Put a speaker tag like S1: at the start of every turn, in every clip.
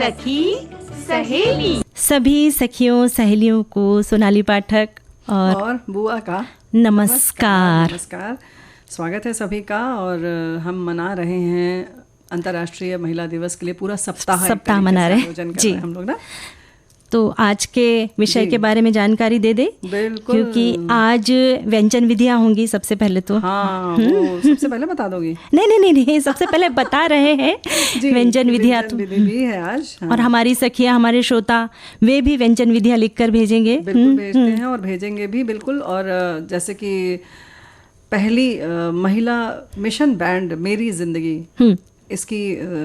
S1: सखी सहेली।
S2: सभी सखियों सहेलियों को सोनाली पाठक
S3: और बुआ का
S2: नमस्कार।
S3: स्वागत है सभी का। और हम मना रहे हैं अंतर्राष्ट्रीय महिला दिवस के लिए पूरा सप्ताह
S2: मना रहे
S3: हैं
S2: जी
S3: हम लोग ना।
S2: तो आज के विषय के बारे में जानकारी दे दे,
S3: बिल्कुल,
S2: क्योंकि आज व्यंजन विधियाँ होंगी। सबसे पहले तो
S3: हाँ वो सबसे पहले बता दोगी?
S2: नहीं, सबसे पहले बता रहे हैं व्यंजन विधियाँ तो
S3: विधि भी है आज। हाँ।
S2: और हमारी सखियाँ, हमारे श्रोता, वे भी व्यंजन विधियाँ लिख कर भेजेंगे।
S3: बिल्कुल भेजते हैं और भेजेंगे भी बिल्कुल। और जैसे कि पहली महिला मिशन बैंड मेरी जिंदगी, इसकी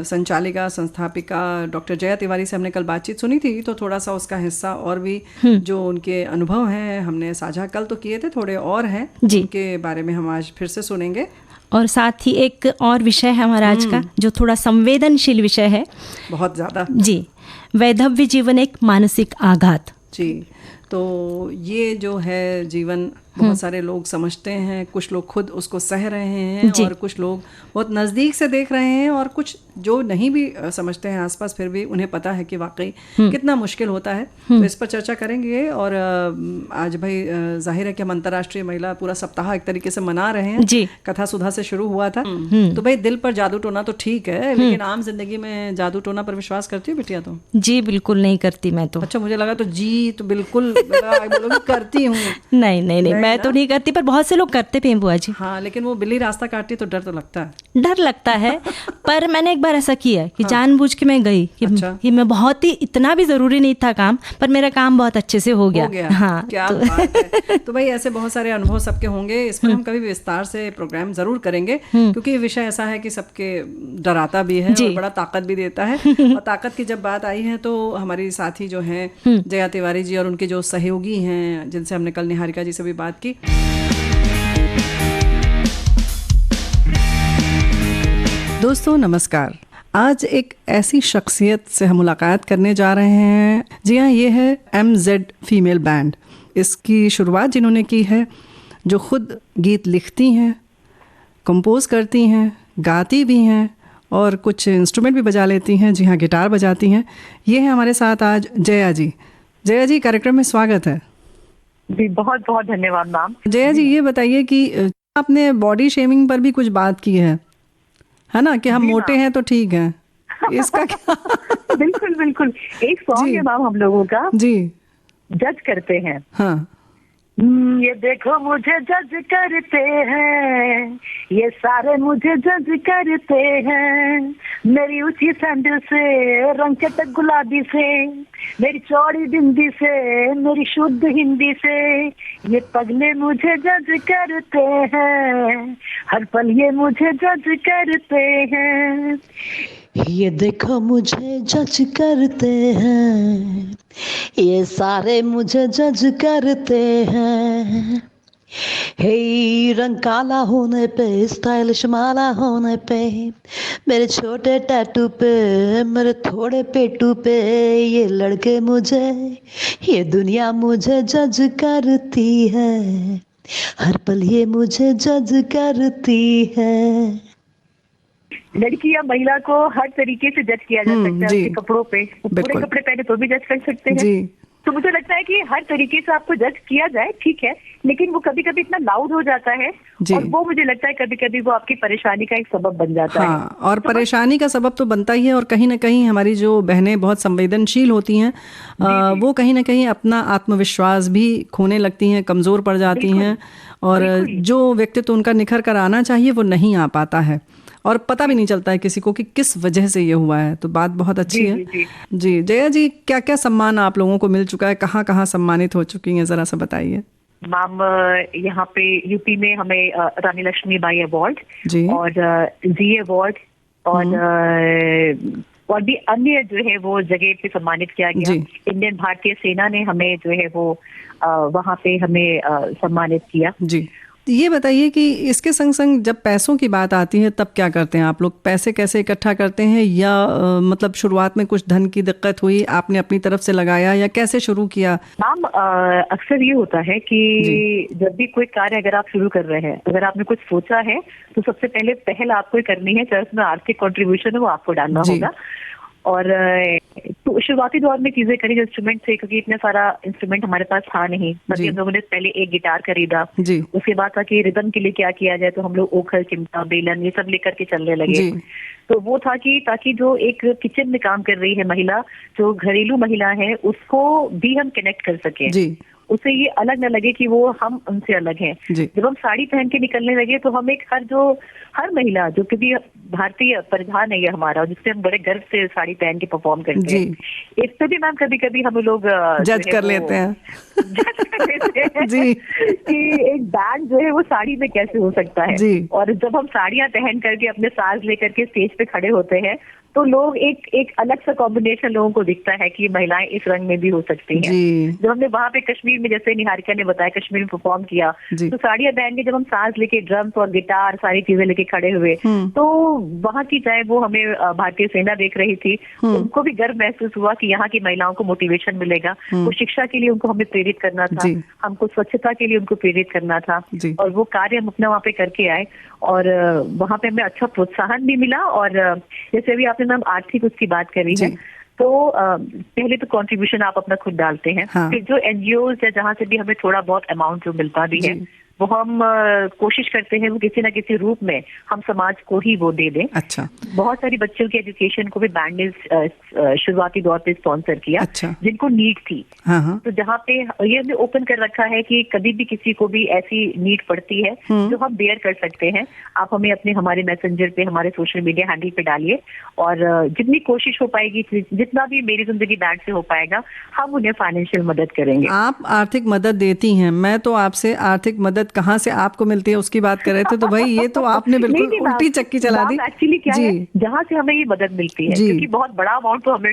S3: संचालिका संस्थापिका डॉक्टर जया तिवारी से हमने कल बातचीत सुनी थी, तो थोड़ा सा उसका हिस्सा और भी जो उनके अनुभव हैं हमने साझा कल तो किए थे, थोड़े और हैं उनके बारे में हम आज फिर से सुनेंगे। और
S2: साथ ही एक और विषय है हमारा आज का, जो थोड़ा संवेदनशील विषय है
S3: बहुत ज़्यादा
S2: जी। वैधव्य जीवन एक मानसिक आघात
S3: जी। तो ये जो है जीवन बहुत सारे लोग समझते हैं, कुछ लोग खुद उसको सह रहे हैं और कुछ लोग बहुत नज़दीक से देख रहे हैं, और कुछ जो नहीं भी समझते हैं आसपास, फिर भी उन्हें पता है कि वाकई कितना मुश्किल होता है। तो इस पर चर्चा करेंगे। और आज भाई जाहिर है कि हम अंतर्राष्ट्रीय महिला पूरा सप्ताह एक तरीके से मना रहे हैं जी। कथा सुधा से शुरू हुआ था। तो भाई दिल पर जादू टोना तो ठीक है, लेकिन आम जिंदगी में जादू टोना पर विश्वास करती हो बिटिया तुम?
S2: जी बिल्कुल नहीं करती मैं तो।
S3: अच्छा, मुझे लगा तो जी तो बिल्कुल करती हूँ।
S2: नहीं मैं तो नहीं करती, पर बहुत से लोग करते भी हैं बुआ जी।
S3: हाँ, लेकिन वो बिल्ली रास्ता काटती तो डर तो लगता है। पर मैंने एक बार ऐसा किया कि जानबूझ के मैं गई कि मैं बहुत ही, इतना भी जरूरी नहीं था काम, पर मेरा काम बहुत अच्छे से हो गया। हाँ, क्या बात है। तो भाई ऐसे बहुत सारे अनुभव सबके होंगे। इस पर हम कभी विस्तार से प्रोग्राम जरूर करेंगे, क्योंकि ये विषय ऐसा है कि सबके डराता भी है और बड़ा ताकत भी देता है। और ताकत की जब बात आई है तो हमारी साथी जो है जया तिवारी जी और उनके जो सहयोगी हैं, जिनसे हमने कल निहारिका जी से भी बात की। दोस्तों नमस्कार। आज एक ऐसी शख्सियत से हम मुलाकात करने जा रहे हैं। जी हाँ, ये है MZ फीमेल बैंड। इसकी शुरुआत जिन्होंने की है, जो खुद गीत लिखती हैं, कंपोज करती हैं, गाती भी हैं और कुछ इंस्ट्रूमेंट भी बजा लेती हैं। जी हाँ, गिटार बजाती हैं। ये है हमारे साथ आज जया जी। जया जी, कार्यक्रम में स्वागत है
S4: जी। बहुत बहुत धन्यवाद मैम।
S3: जया जी, ये बताइए कि आपने बॉडी शेमिंग पर भी कुछ बात की है ना, कि हम मोटे हैं तो ठीक है, इसका क्या?
S4: बिल्कुल एक सॉन्ग है मैम हम लोगों का
S3: जी,
S4: जज करते हैं।
S3: हाँ।
S4: ये देखो मुझे जज करते हैं, ये सारे मुझे जज करते हैं, मेरी ऊंची सैंडल से, रंग चटक गुलाबी से, मेरी चौड़ी बिंदी से, मेरी शुद्ध हिंदी से, ये पगले मुझे जज करते हैं, हर पल ये मुझे जज करते हैं।
S5: ये देखो मुझे जज करते हैं, ये सारे मुझे जज करते हैं। हे रंग काला होने पे, स्टाइलिश माला होने पे, मेरे छोटे टैटू पे, मेरे थोड़े पेटू पे, ये लड़के मुझे, ये दुनिया मुझे जज करती है, हर पल ये मुझे जज करती है।
S4: लड़की या महिला को हर तरीके से जज किया जा सकता है उसके कपड़ों पे। पूरे कपड़े पहने तो भी जज कर सकते हैं जी। तो मुझे लगता है कि हर तरीके से आपको जज किया जाए ठीक है, लेकिन वो कभी कभी इतना लाउड हो जाता है और वो मुझे लगता है कभी कभी वो आपकी परेशानी का एक सबब बन जाता है।
S3: और तो परेशानी का सबब तो बनता ही है। और कहीं ना कहीं हमारी जो बहनें बहुत संवेदनशील होती हैं, वो कहीं ना कहीं अपना आत्मविश्वास भी खोने लगती हैं, कमज़ोर पड़ जाती हैं, और जो व्यक्तित्व उनका निखर कर आना चाहिए वो नहीं आ पाता है, और पता भी नहीं चलता है किसी को कि किस वजह से ये हुआ है। तो बात बहुत अच्छी है जी। जया जी, क्या क्या सम्मान आप लोगों को मिल चुका है, कहाँ कहाँ सम्मानित हो चुकी हैं, जरा सा बताइए।
S4: मैम, यहाँ पे यूपी में हमें रानी लक्ष्मीबाई अवार्ड और जी अवार्ड और भी अन्य जो है वो जगह पे सम्मानित किया गया। इंडियन भारतीय सेना ने हमें जो है वो वहाँ पे हमें सम्मानित किया जी।
S3: ये बताइए कि इसके संग संग जब पैसों की बात आती है तब क्या करते हैं आप लोग? पैसे कैसे इकट्ठा करते हैं, या मतलब शुरुआत में कुछ धन की दिक्कत हुई, आपने अपनी तरफ से लगाया, या कैसे शुरू किया?
S4: मैम, अक्सर ये होता है कि जब भी कोई कार्य अगर आप शुरू कर रहे हैं, अगर आपने कुछ सोचा है तो सबसे पहले पहल आपको करनी है, चाहे उसमें आर्थिक कंट्रीब्यूशन है वो आपको डालना होगा। और तो शुरुआती दौर में चीजें करी जो इंस्ट्रूमेंट थे, क्योंकि इतना सारा इंस्ट्रूमेंट हमारे पास था नहीं। मतलब हम लोगों ने पहले एक गिटार खरीदा, उसके बाद था कि रिदम के लिए क्या किया जाए, तो हम लोग ओखल, चिमटा, बेलन ये सब लेकर के चलने लगे। तो वो था कि ताकि जो एक किचन में काम कर रही है महिला, जो घरेलू महिला है, उसको भी हम कनेक्ट कर सके, उसे ये अलग न लगे कि वो हम उनसे अलग हैं। जब हम साड़ी पहन के निकलने लगे तो हम एक हर महिला जो कि भारतीय परिधान है ये हमारा, जिससे हम बड़े गर्व से साड़ी पहन के परफॉर्म करते हैं, इस पे भी मैम कभी कभी हम लोग
S3: जज कर लेते हैं
S4: कि एक बैंड जो है वो साड़ी में कैसे हो सकता है। और जब हम साड़ियां पहन करके अपने साज लेकर के स्टेज पे खड़े होते हैं तो लोग एक अलग सा कॉम्बिनेशन लोगों को दिखता है कि महिलाएं इस रंग में भी हो सकती हैं। जब हमने वहां पे कश्मीर में, जैसे निहारिका ने बताया, कश्मीर में परफॉर्म किया, तो साड़ियां पहन के जब हम साज लेके, ड्रम्स और गिटार सारी चीजें लेके खड़े हुए, तो वहां की चाहे वो हमें भारतीय सेना देख रही थी, उनको भी गर्व महसूस हुआ कि यहाँ की महिलाओं को मोटिवेशन मिलेगा। वो शिक्षा के लिए उनको हमें प्रेरित करना था, हमको स्वच्छता के लिए उनको प्रेरित करना था, और वो कार्य हम अपना वहाँ पे करके आए, और वहाँ पे हमें अच्छा प्रोत्साहन भी मिला। और जैसे अभी आपने नाम आर्थिक उसकी बात करी है, तो पहले तो कंट्रीब्यूशन आप अपना खुद डालते हैं, फिर जो एनजीओज या जहाँ से भी हमें थोड़ा बहुत अमाउंट जो मिलता भी है, वो हम कोशिश करते हैं वो किसी ना किसी रूप में हम समाज को ही वो दे दें।
S3: अच्छा।
S4: बहुत सारी बच्चों की एजुकेशन को भी बैंड ने शुरुआती दौर पे स्पॉन्सर किया। अच्छा। जिनको नीड थी। तो जहाँ पे ये हमने ओपन कर रखा है कि कभी भी किसी को भी ऐसी नीड पड़ती है जो हम बेयर कर सकते हैं, आप हमें हमारे मैसेंजर पे, हमारे सोशल मीडिया हैंडल पे डालिए, और जितनी कोशिश हो पाएगी, जितना भी मेरी जिंदगी बैंड से हो पाएगा, हम उन्हें फाइनेंशियल मदद करेंगे।
S3: आप आर्थिक मदद देती हैं, मैं तो आपसे आर्थिक मदद कहाँ से आपको मिलती है उसकी बात कर रहे थे, तो भाई ये तो आपने बिल्कुल उल्टी चक्की चला दी।
S4: एक्चुअली क्या है, जहाँ से हमें ये मदद मिलती है, क्योंकि बहुत बड़ा अमाउंट तो हमें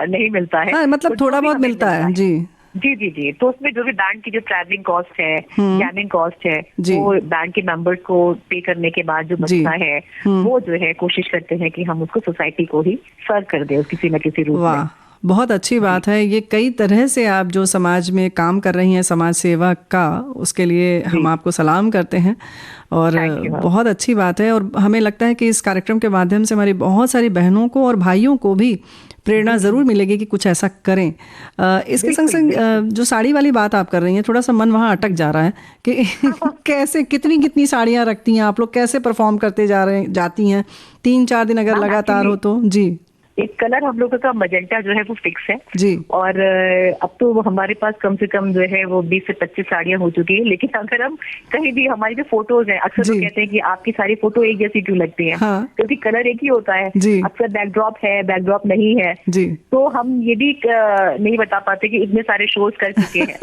S4: नहीं मिलता है।
S3: हाँ, मतलब थोड़ा बहुत मिलता है।
S4: जी। तो उसमें जो भी बैंक की जो ट्रैवलिंग कॉस्ट है, जैमिंग कॉस्ट है, वो बैंक के मेंबर्स को पे करने के बाद जो बचता है, वो जो है कोशिश करते हैं कि हम उसको सोसाइटी को ही सर्व कर दे किसी न किसी रूप में।
S3: बहुत अच्छी बात है। ये कई तरह से आप जो समाज में काम कर रही हैं, समाज सेवा का, उसके लिए हम आपको सलाम करते हैं, और बहुत अच्छी बात है। और हमें लगता है कि इस कार्यक्रम के माध्यम से हमारी बहुत सारी बहनों को और भाइयों को भी प्रेरणा ज़रूर मिलेगी कि कुछ ऐसा करें। इसके संग संग जो साड़ी वाली बात आप कर रही हैं, थोड़ा सा मन वहाँ अटक जा रहा है कि कैसे कितनी साड़ियाँ रखती हैं आप लोग, कैसे परफॉर्म करते जाती हैं 3-4 दिन अगर लगातार हो तो? जी।
S4: एक कलर हम लोगों का मजेंटा जो है वो फिक्स है
S3: जी,
S4: और अब तो हमारे पास कम से कम जो है वो 20 से 25 साड़ियां हो चुकी है। लेकिन अगर हम कहीं भी, हमारी जो फोटोज हैं, अक्सर लोग कहते हैं कि आपकी सारी फोटो एक जैसी क्यों लगती है, क्योंकि कलर एक ही होता है। अक्सर बैकड्रॉप है, बैकड्रॉप नहीं है जी, तो हम ये भी नहीं बता पाते कि इतने सारे शोज कर चुके हैं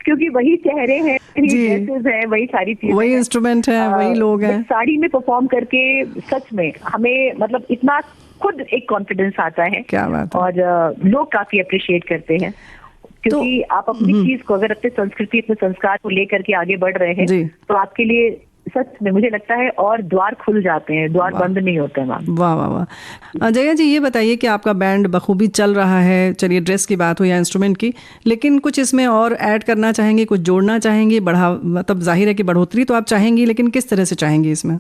S4: क्योंकि वही चेहरे हैं, वही ड्रेसेस हैं, वही सारी चीजें,
S3: वही इंस्ट्रूमेंट है, वही लोग हैं।
S4: साड़ी में परफॉर्म करके सच में हमें मतलब इतना खुद एक कॉन्फिडेंस आता है,
S3: क्या बात है।
S4: और लोग काफी अप्रिशिएट करते हैं, क्योंकि आप अपनी चीज को, अगर अपने संस्कृति, अपने संस्कार को लेकर के आगे बढ़ रहे हैं, तो आपके लिए सच में मुझे लगता है और द्वार खुल जाते हैं, द्वार बंद नहीं होते।
S3: वाह वाह वाह। जया जी, ये बताइए कि आपका बैंड बखूबी चल रहा है, चलिए ड्रेस की बात हो या इंस्ट्रूमेंट की, लेकिन कुछ इसमें और ऐड करना चाहेंगे, कुछ जोड़ना चाहेंगे, मतलब जाहिर है कि बढ़ोतरी तो आप चाहेंगी, लेकिन किस तरह से चाहेंगी इसमें?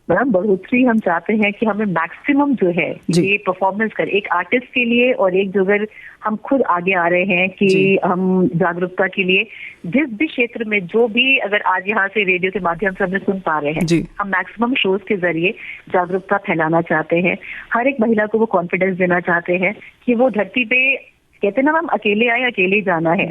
S4: मैम, बढ़ोतरी हम चाहते हैं कि हमें मैक्सिमम जो है ये परफॉर्मेंस कर, एक आर्टिस्ट के लिए, और एक जो अगर हम खुद आगे आ रहे हैं कि हम जागरूकता के लिए जिस भी क्षेत्र में, जो भी अगर आज यहाँ से रेडियो के माध्यम से हमें सुन पा रहे हैं, हम मैक्सिमम शोज के जरिए जागरूकता फैलाना चाहते हैं। हर एक महिला को वो कॉन्फिडेंस देना चाहते हैं कि वो धरती पे, कहते ना मैम, अकेले आए अकेले जाना है,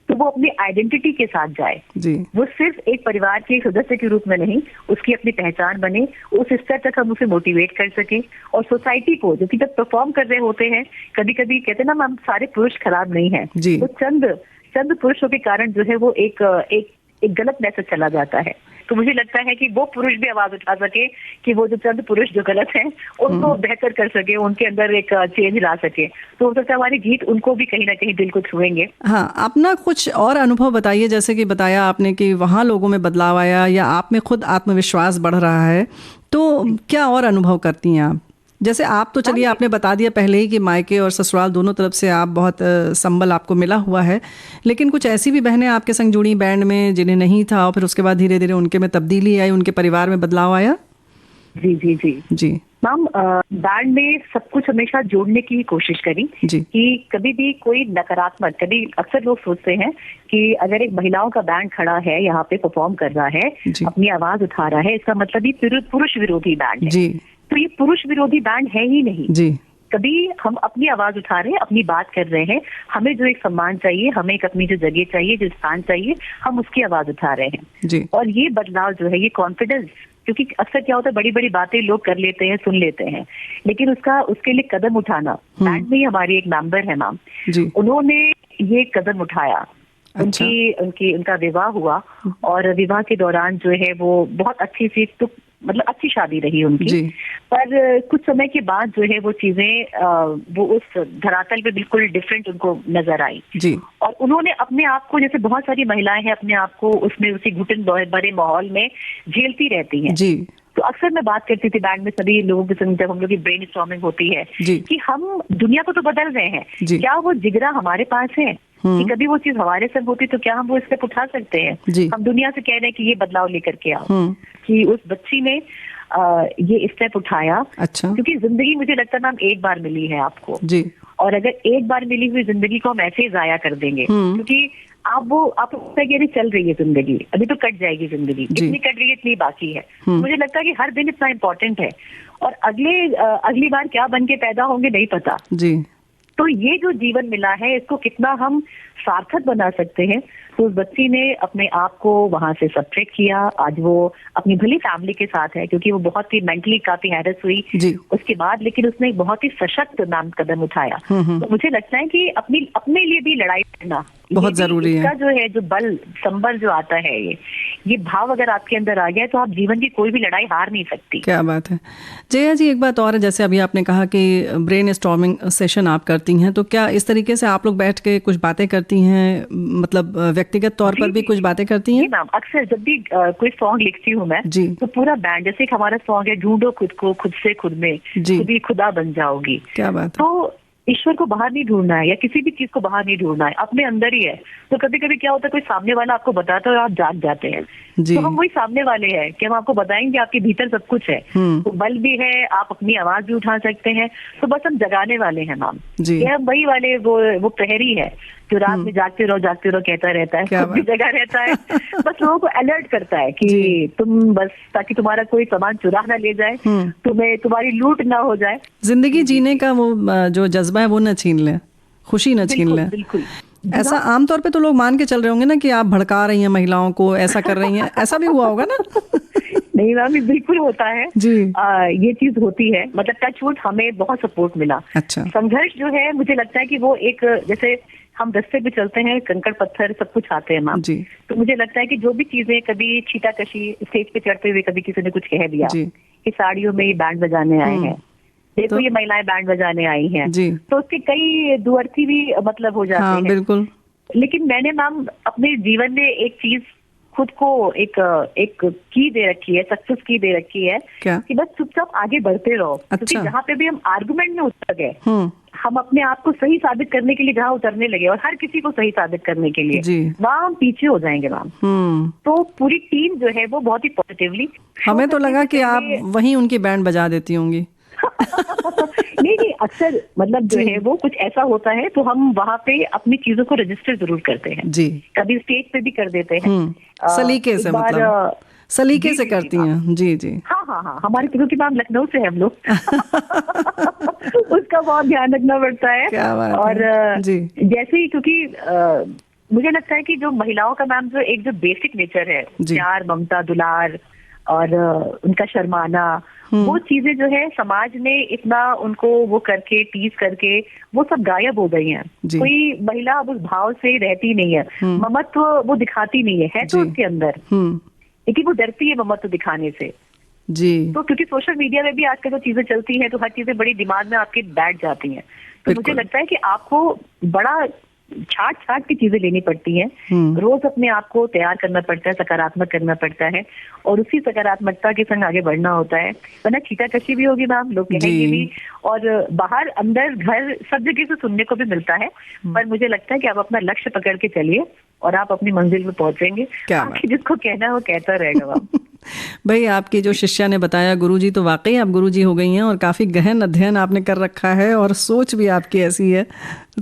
S4: तो वो अपनी आइडेंटिटी के साथ जाए जी। वो सिर्फ एक परिवार के सदस्य के रूप में नहीं, उसकी अपनी पहचान बने, उस स्तर तक हम उसे मोटिवेट कर सके। और सोसाइटी को, जो कि जब परफॉर्म कर रहे होते हैं, कभी कभी कहते ना मैम, सारे पुरुष खराब नहीं है, तो चंद पुरुषों के कारण जो है वो एक गलत मैसेज चला जाता है। तो मुझे लगता है कि वो पुरुष भी आवाज उठा सके कि वो जो चंद पुरुष जो गलत हैं उनको बेहतर कर सके, उनके अंदर एक चेंज ला सके। तो हो सकता है हमारे गीत उनको भी कहीं ना कहीं दिल को छुएंगे।
S3: हाँ, अपना कुछ और अनुभव बताइए, जैसे कि बताया आपने कि वहाँ लोगों में बदलाव आया या आप में खुद आत्मविश्वास बढ़ रहा है, तो क्या और अनुभव करती हैं आप? जैसे आप तो चलिए आपने बता दिया पहले ही कि मायके और ससुराल दोनों तरफ से आप बहुत संबल आपको मिला हुआ है, लेकिन कुछ ऐसी भी बहनें आपके संग जुड़ी बैंड में जिन्हें नहीं था, और फिर उसके बाद धीरे धीरे उनके में तब्दीली आई, उनके परिवार में बदलाव आया?
S4: जी जी जी
S3: जी,
S4: मैम बैंड में सब कुछ हमेशा जोड़ने की कोशिश करी कि कभी भी कोई नकारात्मक, कभी अक्सर लोग सोचते हैं कि अगर एक महिलाओं का बैंड खड़ा है यहाँ पे परफॉर्म कर रहा है, अपनी आवाज उठा रहा है, इसका मतलब ये पुरुष विरोधी बैंड है। तो ये पुरुष विरोधी बैंड है ही नहीं। कभी हम अपनी आवाज उठा रहे हैं, अपनी बात कर रहे हैं, हमें जो एक सम्मान चाहिए, हमें एक अपनी जो जगह चाहिए, जो स्थान चाहिए, हम उसकी आवाज उठा रहे हैं। और ये बदलाव जो है, ये कॉन्फिडेंस, क्योंकि अक्सर क्या होता है, बड़ी बड़ी बातें लोग कर लेते हैं, सुन लेते हैं, लेकिन उसके लिए कदम उठाना, बैंड में ही हमारी एक मेंबर है मैम, उन्होंने ये कदम उठाया। उनका विवाह हुआ और विवाह के दौरान जो है वो बहुत अच्छी सी, तो मतलब अच्छी शादी रही उनकी, पर कुछ समय के बाद जो है वो चीजें वो उस धरातल पे बिल्कुल डिफरेंट उनको नजर आई। और उन्होंने अपने आप को, जैसे बहुत सारी महिलाएं हैं, अपने आप को उसमें उसी घुटन भरे माहौल में झेलती रहती हैं। तो अक्सर मैं बात करती थी बैंड में सभी लोगों के संग, जब हम लोग की ब्रेन स्टॉर्मिंग होती है कि हम दुनिया को तो बदल रहे हैं, क्या वो जिगरा हमारे पास है कि कभी वो चीज हमारे संग होती तो क्या हम वो स्टेप उठा सकते हैं। हम दुनिया से कह रहे हैं कि ये बदलाव लेकर के आओ, कि उस बच्ची ने ये स्टेप उठाया। क्योंकि जिंदगी मुझे लगता है मैम एक बार मिली है आपको, और अगर एक बार मिली हुई जिंदगी को हम ऐसे ही जाया कर देंगे, क्योंकि आप चल रही है जिंदगी, अभी तो कट जाएगी जिंदगी, जितनी कट रही है इतनी बाकी है। मुझे लगता है कि हर दिन इतना इम्पोर्टेंट है, और अगली बार क्या बन के पैदा होंगे नहीं पता। तो ये जो जीवन मिला है, इसको कितना हम सार्थक बना सकते हैं। तो उस बच्ची ने अपने आप को वहां से सब्ट्रैक्ट किया। आज वो अपनी भली फैमिली के साथ है, क्योंकि वो बहुत ही मेंटली काफी हैरेस हुई उसके बाद, लेकिन उसने एक बहुत ही सशक्त कदम उठाया। तो मुझे लगता है कि अपने लिए भी लड़ाई करना बहुत जरूरी है। इसका जो है, जो बल संबल जो आता है, ये भाव अगर आपके अंदर आ गया तो आप जीवन की कोई भी लड़ाई हार नहीं सकती।
S1: क्या बात है जया जी। एक बात और है, जैसे अभी आपने कहा कि ब्रेन स्टॉर्मिंग सेशन आप करती हैं, तो क्या इस तरीके से आप लोग बैठ के कुछ बातें करती हैं, मतलब व्यक्तिगत तौर पर भी कुछ बातें करती हैं?
S4: मैम, अक्सर जब भी कोई सॉन्ग लिखती हूँ मैं, तो पूरा बैंड, जैसे हमारा सॉन्ग है ढूंढो खुद को खुद से खुद में, खुद ही खुदा बन जाओगी।
S1: क्या बात है।
S4: तो ईश्वर को बाहर नहीं ढूंढना है, या किसी भी चीज को बाहर नहीं ढूंढना है, अपने अंदर ही है। तो कभी कभी क्या होता है, कोई सामने वाला आपको बताता है और आप जाग जाते हैं। तो हम वही सामने वाले हैं कि हम आपको बताएंगे आपके भीतर सब कुछ है, तो बल भी है, आप अपनी आवाज भी उठा सकते हैं। तो बस हम जगाने वाले हैं मैम, हम वही वाले वो प्रहरी है जो रात में जागते रहो कहता रहता है, खुद भी जगा रहता है, बस लोगों को अलर्ट करता है कि तुम बस, ताकि तुम्हारा कोई सामान चुरा ना ले जाए, तुम्हारी लूट ना हो जाए,
S1: जिंदगी जीने का वो जो जज्बा है वो न छीन ले, खुशी न छीन ले।
S4: बिल्कुल।
S1: ऐसा आमतौर पे तो लोग मान के चल रहे होंगे ना कि आप भड़का रही हैं महिलाओं को, ऐसा कर रही हैं, ऐसा भी हुआ होगा ना?
S4: नहीं मैम, बिल्कुल होता है जी। ये चीज होती है, मतलब टचवुड हमें बहुत सपोर्ट मिला।
S1: अच्छा।
S4: संघर्ष जो है, मुझे लगता है कि वो एक, जैसे हम रास्ते पे चलते हैं, कंकड़ पत्थर सब कुछ आते हैं मैम, तो मुझे लगता है कि जो भी चीजें, कभी छीटाकशी, स्टेज पे चढ़ते हुए कभी किसी ने कुछ कह दिया कि साड़ियों में बैंड बजाने आए हैं, देखो ये महिलाएं बैंड बजाने आई हैं, तो उसके कई दुअर्थी भी मतलब हो जाते हैं।
S1: बिल्कुल।
S4: लेकिन मैंने मैम अपने जीवन में एक चीज खुद को एक की दे रखी है, सक्सेस की दे रखी है, कि बस चुपचाप आगे बढ़ते रहो। क्योंकि जहाँ पे भी हम आर्गुमेंट में उतर गए, हम अपने आप को सही साबित करने के लिए जहाँ उतरने लगे, और हर किसी को सही साबित करने के लिए, वहाँ हम पीछे हो जाएंगे मैम। तो पूरी टीम जो है वो बहुत ही पॉजिटिवली,
S1: हमें तो लगा कि आप वहीं उनकी बैंड बजा देती होंगी।
S4: नहीं, अक्सर मतलब जो है वो कुछ ऐसा होता है, तो हम वहाँ पे अपनी चीजों को रजिस्टर जरूर करते हैं जी। कभी स्टेज पे भी कर देते हैं,
S1: सलीके से, मतलब सलीके से करती हैं। जी।
S4: हाँ, हमारे, क्योंकि मैम लखनऊ से हम लोग उसका बहुत ध्यान रखना पड़ता है।
S1: क्या बात
S4: और
S1: है। जी।
S4: जैसे ही, क्योंकि मुझे लगता है कि जो महिलाओं का मैम जो बेसिक नेचर है, प्यार, ममता, दुलार और उनका शर्माना, वो चीजें जो है समाज में इतना उनको वो करके, टीज करके, वो सब गायब हो गई हैं। कोई महिला अब उस भाव से रहती नहीं है, ममत्व वो दिखाती नहीं है तो उसके अंदर, लेकिन वो डरती है ममत्व दिखाने से जी। तो क्योंकि सोशल मीडिया में भी आजकल जो चीजें चलती हैं, तो हर चीजें बड़ी दिमाग में आपके बैठ जाती हैं। तो मुझे लगता है कि आपको बड़ा छाट की चीजें लेनी पड़ती हैं, रोज अपने आप को तैयार करना पड़ता है, सकारात्मक करना पड़ता है, और उसी सकारात्मकता के संग आगे बढ़ना होता है। वरना छीटाकशी भी होगी मैम, लोग कहेंगे भी, और बाहर अंदर घर सब जगह से सुनने को भी मिलता है। पर मुझे लगता है कि आप अपना लक्ष्य पकड़ के चलिए और आप अपनी मंजिल में पहुंचेंगे, जिसको कहना है वो कहता रहेगा मैम।
S1: भाई आपकी जो शिष्या ने बताया गुरुजी, तो वाकई आप गुरुजी हो गई हैं और काफ़ी गहन अध्ययन आपने कर रखा है और सोच भी आपकी ऐसी है,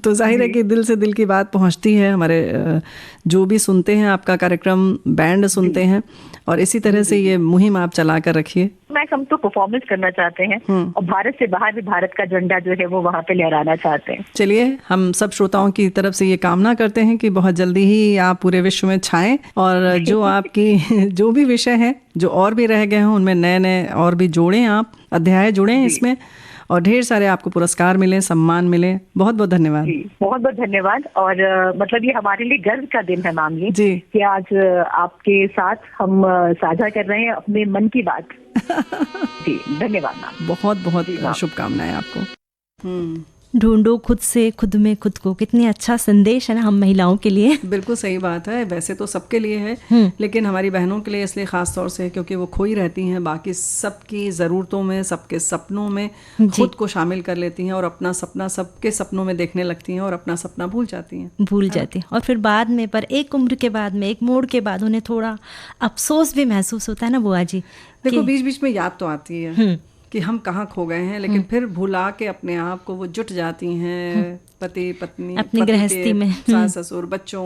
S1: तो जाहिर है कि दिल से दिल की बात पहुंचती है। हमारे जो भी सुनते हैं आपका कार्यक्रम, बैंड सुनते हैं, और इसी तरह से ये मुहिम आप चला कर रखिए।
S4: मैं हम तो परफॉर्मेंस करना चाहते हैं और भारत से बाहर भी भारत का झंडा जो है वो वहाँ पे लहराना चाहते हैं।
S1: चलिए, हम सब श्रोताओं की तरफ से ये कामना करते हैं कि बहुत जल्दी ही आप पूरे विश्व में छाएं और जो आपकी जो भी विषय है जो और भी रह गए हैं उनमें नए नए और भी जोड़ें, आप अध्याय जोड़ें इसमें, और ढेर सारे आपको पुरस्कार मिले, सम्मान मिले। बहुत बहुत धन्यवाद।
S4: बहुत बहुत धन्यवाद। और मतलब ये हमारे लिए गर्व का दिन है मैम ये
S1: जी
S4: कि आज आपके साथ हम साझा कर रहे हैं अपने मन की बात। जी धन्यवाद मैम,
S1: बहुत बहुत शुभकामनाएं आपको।
S3: ढूंढो खुद से खुद में खुद को, कितनी अच्छा संदेश है ना हम महिलाओं के लिए।
S1: बिल्कुल सही बात है, वैसे तो सबके लिए है लेकिन हमारी बहनों के लिए इसलिए ख़ास तौर से, क्योंकि वो खोई रहती हैं बाकी सबकी ज़रूरतों में, सबके सपनों में खुद को शामिल कर लेती हैं और अपना सपना सबके सपनों में देखने लगती हैं और अपना सपना भूल जाती हैं
S3: और फिर बाद में, पर एक उम्र के बाद में, एक मोड़ के बाद उन्हें थोड़ा अफसोस भी महसूस होता है ना बुआ जी।
S1: देखो बीच बीच में याद तो आती है कि हम कहाँ खो गए हैं, लेकिन फिर भुला के अपने आप को वो जुट जाती हैं पति पत्नी,
S3: अपनी गृहस्थी में,
S1: सास ससुर, बच्चों,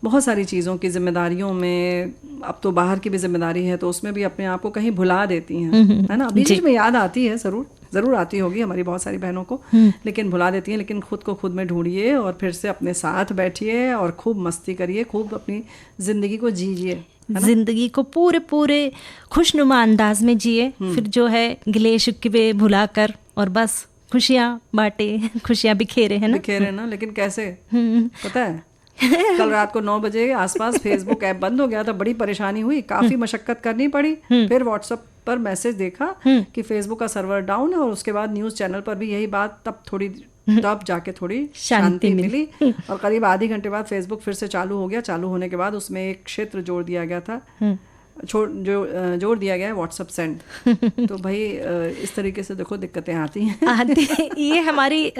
S1: बहुत सारी चीज़ों की जिम्मेदारियों में। अब तो बाहर की भी जिम्मेदारी है तो उसमें भी अपने आप को कहीं भुला देती हैं, है ना। बीच बीच में याद आती है, ज़रूर आती होगी हमारी बहुत सारी बहनों को, लेकिन भुला देती हैं। लेकिन खुद को खुद में ढूंढिए और फिर से अपने साथ बैठिए और खूब मस्ती करिए, खूब अपनी ज़िंदगी को जीजिए,
S3: जिंदगी को पूरे खुशनुमा अंदाज में जिए। फिर जो है गिले शिकवे भुला कर और बस खुशियाँ बांटे, खुशियाँ बिखेरे, है ना।
S1: लेकिन कैसे पता है, कल रात को 9 बजे आसपास फेसबुक ऐप बंद हो गया था, बड़ी परेशानी हुई, काफ़ी मशक्कत करनी पड़ी। फिर व्हाट्सएप पर मैसेज देखा कि फेसबुक का सर्वर डाउन है, और उसके बाद न्यूज़ चैनल पर भी यही बात, तब जाके थोड़ी शांति मिली। और करीब आधे घंटे बाद फेसबुक फिर से चालू हो गया। चालू होने के बाद उसमें एक क्षेत्र जोड़ दिया गया था, जोड़ दिया गया है व्हाट्सएप सेंड। तो भाई इस तरीके से देखो दिक्कतें आती हैं।
S3: ये हमारी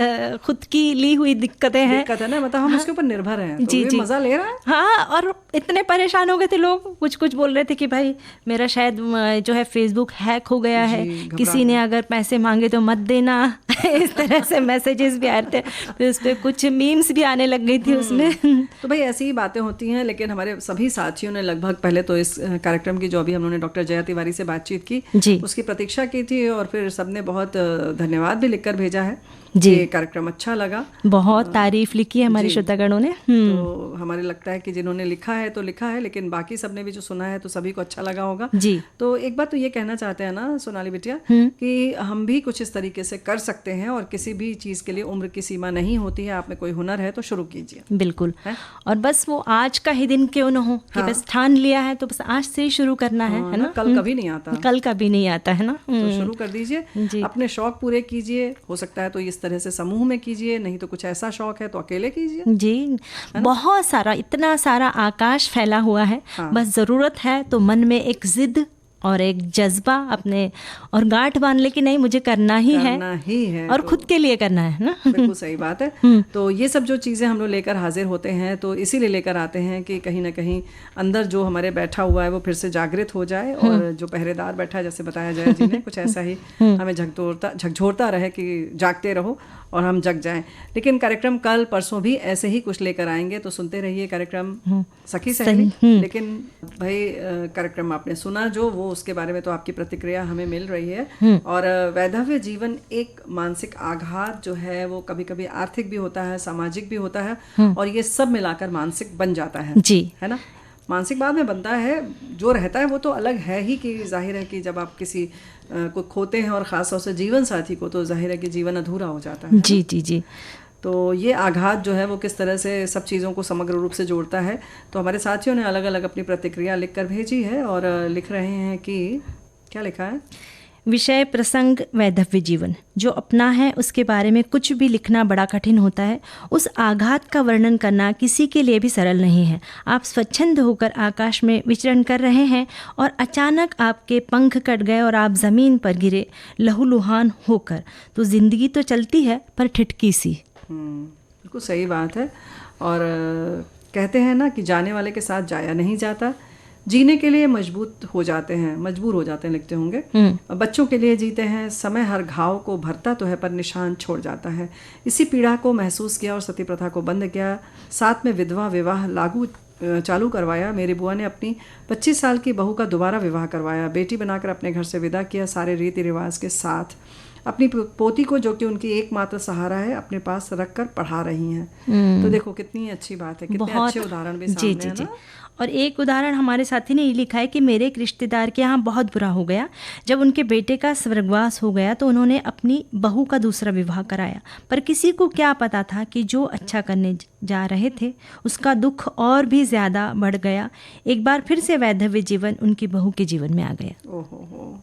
S3: खुद की ली हुई दिक्कतें हैं,
S1: दिक्कत है ना, मतलब हम उसके ऊपर निर्भर हैं, तो जी मजा ले रहा है।
S3: हाँ, और इतने परेशान हो गए थे लोग, कुछ बोल रहे थे कि भाई मेरा शायद जो है फेसबुक हैक हो गया है, किसी ने अगर पैसे मांगे तो मत देना। इस तरह से मैसेजेस भी आ रहे थे, फिर उस पर कुछ मीम्स भी आने लग गई थी उसमें।
S1: तो भाई ऐसी ही बातें होती हैं। लेकिन हमारे सभी साथियों ने लगभग, पहले तो इस कार्यक्रम की जो अभी हमने डॉक्टर जया तिवारी से बातचीत की उसकी प्रतीक्षा की थी, और फिर सबने बहुत धन्यवाद भी लिखकर भेजा है जी। ये कार्यक्रम अच्छा लगा, बहुत
S3: तारीफ लिखी है हमारे श्रोतागणों ने।
S1: तो हमारे लगता है कि जिन्होंने लिखा है तो लिखा है, लेकिन बाकी सबने भी जो सुना है तो सभी को अच्छा लगा होगा
S3: जी।
S1: तो एक बात तो ये कहना चाहते हैं ना सोनाली बिटिया कि हम भी कुछ इस तरीके से कर सकते हैं, और किसी भी चीज़ के लिए उम्र की सीमा नहीं होती है। आप में कोई हुनर है तो शुरू कीजिए,
S3: बिल्कुल है? और बस वो आज का ही दिन क्यों न हो कि बस ठान लिया है तो बस आज से ही शुरू करना है ना।
S1: कल कभी नहीं आता,
S3: कल कभी नहीं आता है ना।
S1: तो शुरू कर दीजिए, अपने शौक पूरे कीजिए। हो सकता है तो इस तरह से समूह में कीजिए, नहीं तो कुछ ऐसा शौक है तो अकेले कीजिए
S3: जी। बहुत सारा, इतना सारा आकाश फैला हुआ है। बस जरूरत है तो मन में एक जिद और एक जज्बा अपने और गांठ बांध ले कि नहीं मुझे करना ही है और खुद के लिए करना है ना।
S1: बिल्कुल सही बात है। तो ये सब जो चीज़ें हम लोग लेकर हाजिर होते हैं तो इसीलिए लेकर आते हैं कि कहीं ना कहीं अंदर जो हमारे बैठा हुआ है वो फिर से जागृत हो जाए, और जो पहरेदार बैठा है, जैसे बताया जया जी ने, कुछ ऐसा ही हमें झकझोरता रहे कि जागते रहो और हम जग जाएं। लेकिन कार्यक्रम कल परसों भी ऐसे ही कुछ लेकर आएंगे, तो सुनते रहिए कार्यक्रम सखी सहेली। लेकिन भाई कार्यक्रम आपने सुना जो, वो उसके बारे में तो आपकी प्रतिक्रिया हमें मिल रही है। और वैधव्य जीवन एक मानसिक आघात जो है वो कभी कभी आर्थिक भी होता है, सामाजिक भी होता है, और ये सब मिलाकर मानसिक बन जाता है
S3: जी,
S1: है ना। मानसिक बाद में बनता है, जो रहता है वो तो अलग है ही, कि जाहिर है कि जब आप किसी को खोते हैं और ख़ास तौर से जीवन साथी को, तो जाहिर है कि जीवन अधूरा हो जाता है।
S3: जी जी जी।
S1: तो ये आघात जो है वो किस तरह से सब चीज़ों को समग्र रूप से जोड़ता है। तो हमारे साथियों ने अलग अलग अपनी प्रतिक्रिया लिख कर भेजी है, और लिख रहे हैं कि क्या लिखा है।
S3: विषय प्रसंग वैधव्य जीवन जो अपना है उसके बारे में कुछ भी लिखना बड़ा कठिन होता है। उस आघात का वर्णन करना किसी के लिए भी सरल नहीं है। आप स्वच्छंद होकर आकाश में विचरण कर रहे हैं और अचानक आपके पंख कट गए और आप ज़मीन पर गिरे लहूलुहान होकर। तो ज़िंदगी तो चलती है पर ठिठकी सी।
S1: बिल्कुल सही बात है। और कहते हैं ना कि जाने वाले के साथ जाया नहीं जाता, जीने के लिए मजबूर हो जाते हैं लिखते होंगे। बच्चों के लिए जीते हैं, समय हर घाव को भरता तो है पर निशान छोड़ जाता है। इसी पीड़ा को महसूस किया और सती प्रथा को बंद किया, साथ में विधवा विवाह चालू करवाया। मेरी बुआ ने अपनी 25 साल की बहू का दोबारा विवाह करवाया, बेटी बनाकर अपने घर से विदा किया, सारे रीति रिवाज के साथ। अपनी पोती को, जो कि उनकी एकमात्र सहारा है, अपने पास रख कर पढ़ा रही हैं। तो देखो कितनी अच्छी बात है, कितने अच्छे उदाहरण भी सामने है ना।
S3: और एक उदाहरण हमारे साथी ने ये लिखा है कि मेरे एक रिश्तेदार के यहाँ बहुत बुरा हो गया। जब उनके बेटे का स्वर्गवास हो गया तो उन्होंने अपनी बहू का दूसरा विवाह कराया, पर किसी को क्या पता था कि जो अच्छा करने जा रहे थे उसका दुख और भी ज़्यादा बढ़ गया। एक बार फिर से वैधव्य जीवन उनकी बहू के जीवन में आ गया।
S1: ओहो,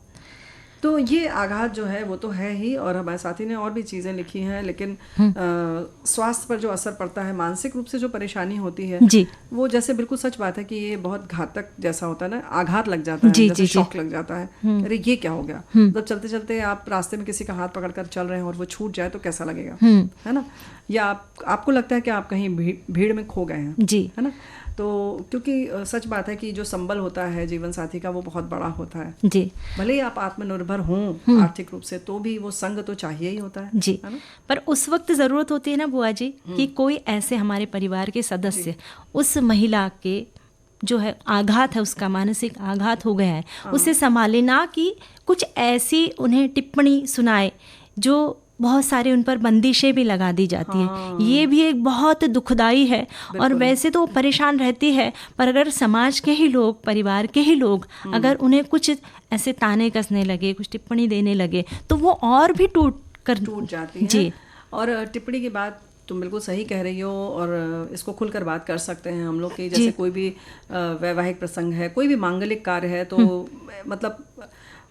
S1: तो ये आघात जो है वो तो है ही। और हमारे साथी ने और भी चीज़ें लिखी हैं, लेकिन स्वास्थ्य पर जो असर पड़ता है, मानसिक रूप से जो परेशानी होती है
S3: जी,
S1: वो जैसे बिल्कुल सच बात है कि ये बहुत घातक जैसा होता है ना, आघात लग जाता है, जैसे शॉक लग जाता है। अरे ये क्या हो गया, मतलब चलते चलते आप रास्ते में किसी का हाथ पकड़कर चल रहे हैं और वो छूट जाए तो कैसा लगेगा, है ना। या आपको लगता है कि आप कहीं भीड़ में खो गए हैं
S3: जी,
S1: है ना। तो क्योंकि सच बात है कि जो संबल होता है जीवन साथी का वो बहुत बड़ा होता है
S3: जी।
S1: भले ही आप आत्मनिर्भर हों आर्थिक रूप से, तो भी वो संग तो चाहिए ही होता है
S3: जी, है ना? पर उस वक्त ज़रूरत होती है ना बुआ जी कि कोई ऐसे हमारे परिवार के सदस्य उस महिला के जो है आघात है, उसका मानसिक आघात हो गया है, उसे संभाले, ना कि कुछ ऐसी उन्हें टिप्पणी सुनाए जो बहुत सारे उन पर बंदिशें भी लगा दी जाती हैं। ये भी एक बहुत दुखदाई है। और वैसे तो वो परेशान रहती है, पर अगर समाज के ही लोग, परिवार के ही लोग अगर उन्हें कुछ ऐसे ताने कसने लगे, कुछ टिप्पणी देने लगे, तो वो और भी टूट
S1: जाती है जी। और टिप्पणी की बात तुम बिल्कुल सही कह रही हो, और इसको खुलकर बात कर सकते हैं हम लोग कि जैसे कोई भी वैवाहिक प्रसंग है, कोई भी मांगलिक कार्य है, तो मतलब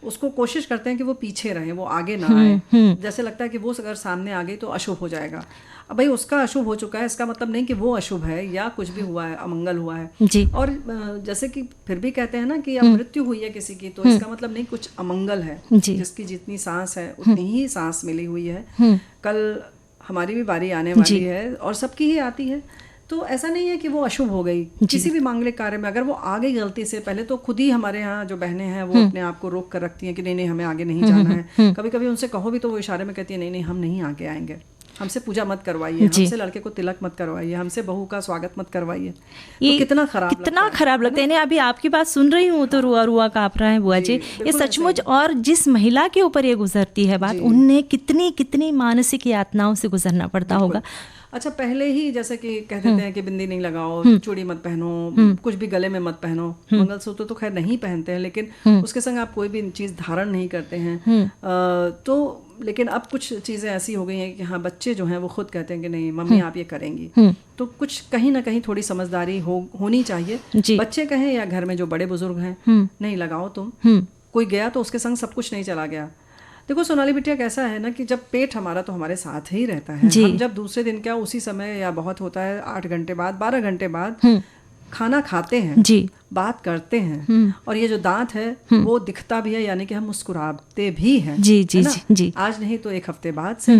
S1: उसको कोशिश करते हैं कि वो पीछे रहे, वो आगे ना आए। जैसे लगता है कि वो अगर सामने आ गई तो अशुभ हो जाएगा। अब भाई उसका अशुभ हो चुका है, इसका मतलब नहीं कि वो अशुभ है या कुछ भी हुआ है, अमंगल हुआ है
S3: जी।
S1: और जैसे कि फिर भी कहते हैं ना कि अब मृत्यु हुई है किसी की, तो इसका मतलब नहीं कुछ अमंगल है। जिसकी जितनी सांस है उतनी ही सांस मिली हुई है। कल हमारी भी बारी आने वाली है और सबकी ही आती है, तो ऐसा नहीं है कि वो अशुभ हो गई। किसी भी मांगलिक कार्य में अगर वो आ गई गलती से, पहले तो खुद ही हमारे यहाँ जो बहनें हैं वो अपने आप को रोक कर रखती हैं कि नहीं नहीं हमें आगे नहीं जाना है। कभी कभी उनसे कहो भी तो वो इशारे में कहती है नहीं नहीं हम नहीं आगे आएंगे, हमसे पूजा मत करवाइए, हमसे लड़के को तिलक मत करवाइए, हमसे बहू का स्वागत मत करवाइए। तो कितना खराब लगता है।
S3: अभी आपकी बात सुन रही हूँ तो रुआ रुआ काँप रहा है बुआ जी, ये सचमुच। और जिस महिला के ऊपर ये गुजरती है बात, उन्हें कितनी कितनी मानसिक यातनाओं से गुजरना पड़ता होगा।
S1: अच्छा, पहले ही जैसे कि कह देते हैं कि बिंदी नहीं लगाओ, चूड़ी मत पहनो, कुछ भी गले में मत पहनो, मंगलसूत्र तो खैर नहीं पहनते हैं, लेकिन उसके संग आप कोई भी चीज़ धारण नहीं करते हैं। तो लेकिन अब कुछ चीज़ें ऐसी हो गई हैं कि हाँ, बच्चे जो हैं वो खुद कहते हैं कि नहीं मम्मी आप ये करेंगी, तो कुछ कहीं ना कहीं थोड़ी समझदारी होनी चाहिए। बच्चे कहें या घर में जो बड़े बुजुर्ग हैं, नहीं लगाओ तुम, कोई गया तो उसके संग सब कुछ नहीं चला गया। देखो सोनाली बिटिया, कैसा है ना कि जब पेट हमारा तो हमारे साथ ही रहता है, हम जब दूसरे दिन क्या उसी समय या बहुत होता है 8 घंटे बाद 12 घंटे बाद खाना खाते हैं जी, बात करते हैं, और ये जो दांत है वो दिखता भी है, यानी कि हम मुस्कुराते भी हैं जी जी जी, आज नहीं तो 1 हफ्ते बाद से।